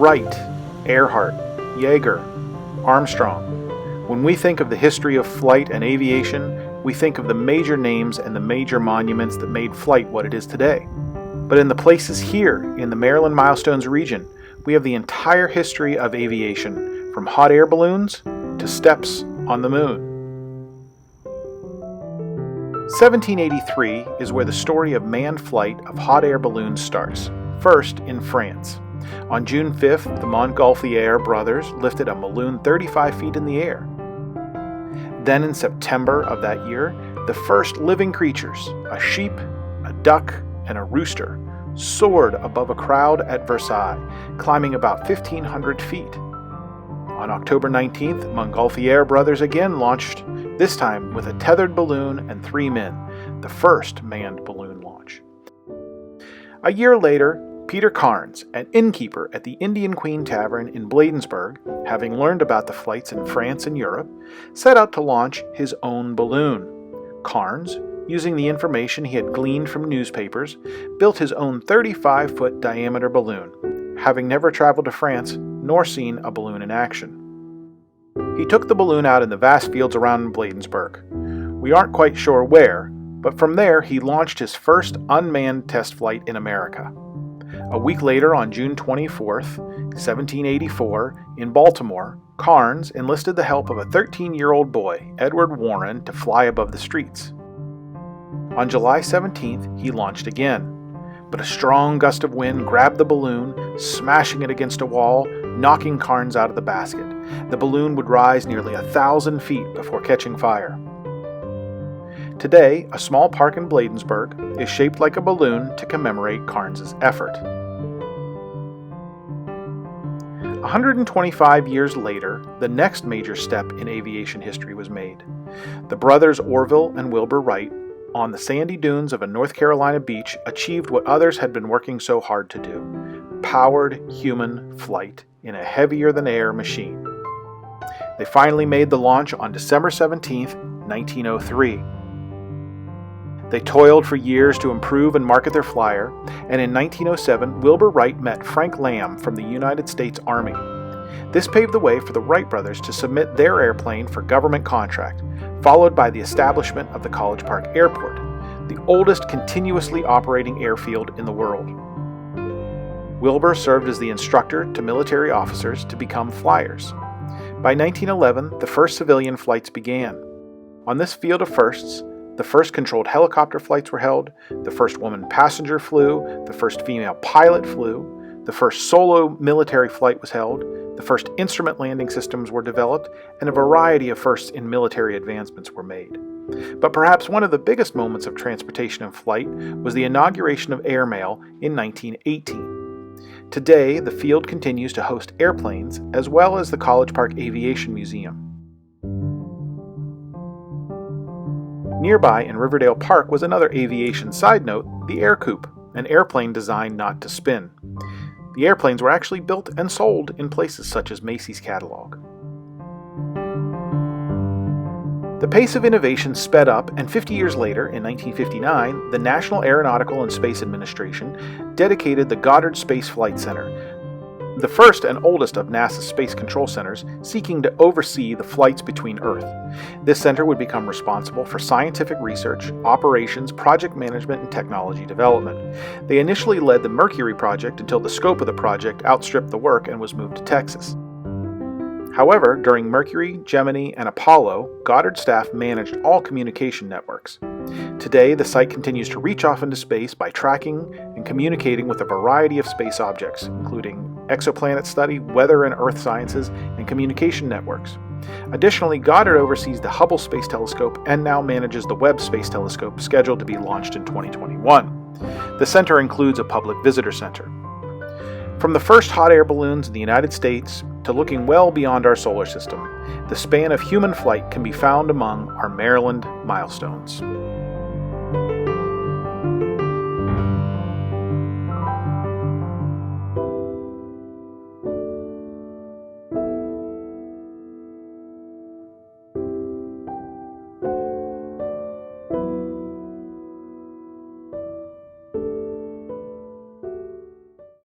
Wright, Earhart, Yeager, Armstrong. When we think of the history of flight and aviation, we think of the major names and the major monuments that made flight what it is today. But in the places here in the Maryland Milestones region, we have the entire history of aviation, from hot air balloons to steps on the moon. 1783 is where the story of manned flight of hot air balloons starts, first in France. On June 5th, the Montgolfier brothers lifted a balloon 35 feet in the air. Then in September of that year, the first living creatures, a sheep, a duck, and a rooster, soared above a crowd at Versailles, climbing about 1,500 feet. On October 19th, Montgolfier brothers again launched, this time with a tethered balloon and 3 men, the first manned balloon launch. A year later, Peter Carnes, an innkeeper at the Indian Queen Tavern in Bladensburg, having learned about the flights in France and Europe, set out to launch his own balloon. Carnes, using the information he had gleaned from newspapers, built his own 35-foot diameter balloon, having never traveled to France nor seen a balloon in action. He took the balloon out in the vast fields around Bladensburg. We aren't quite sure where, but from there he launched his first unmanned test flight in America. A week later, on June 24th, 1784, in Baltimore, Carnes enlisted the help of a 13-year-old boy, Edward Warren, to fly above the streets. On July 17th, he launched again, but a strong gust of wind grabbed the balloon, smashing it against a wall, knocking Carnes out of the basket. The balloon would rise nearly 1,000 feet before catching fire. Today, a small park in Bladensburg is shaped like a balloon to commemorate Carnes' effort. 125 years later, the next major step in aviation history was made. The brothers Orville and Wilbur Wright, on the sandy dunes of a North Carolina beach, achieved what others had been working so hard to do: powered human flight in a heavier-than-air machine. They finally made the launch on December 17, 1903. They toiled for years to improve and market their flyer, and in 1907, Wilbur Wright met Frank Lamb from the United States Army. This paved the way for the Wright brothers to submit their airplane for government contract, followed by the establishment of the College Park Airport, the oldest continuously operating airfield in the world. Wilbur served as the instructor to military officers to become flyers. By 1911, the first civilian flights began. On this field of firsts, the first controlled helicopter flights were held, the first woman passenger flew, the first female pilot flew, the first solo military flight was held, the first instrument landing systems were developed, and a variety of firsts in military advancements were made. But perhaps one of the biggest moments of transportation and flight was the inauguration of airmail in 1918. Today, the field continues to host airplanes as well as the College Park Aviation Museum. Nearby in Riverdale Park was another aviation side note, the Air Coupe, an airplane designed not to spin. The airplanes were actually built and sold in places such as Macy's catalog. The pace of innovation sped up, and 50 years later, in 1959, the National Aeronautical and Space Administration dedicated the Goddard Space Flight Center, the first and oldest of NASA's space control centers, seeking to oversee the flights between Earth. This center would become responsible for scientific research, operations, project management, and technology development. They initially led the Mercury project until the scope of the project outstripped the work and was moved to Texas. However, during Mercury, Gemini, and Apollo, Goddard staff managed all communication networks. Today, the site continues to reach off into space by tracking and communicating with a variety of space objects, including exoplanet study, weather and earth sciences, and communication networks. Additionally, Goddard oversees the Hubble Space Telescope and now manages the Webb Space Telescope, scheduled to be launched in 2021. The center includes a public visitor center. From the first hot air balloons in the United States to looking well beyond our solar system, the span of human flight can be found among our Maryland Milestones.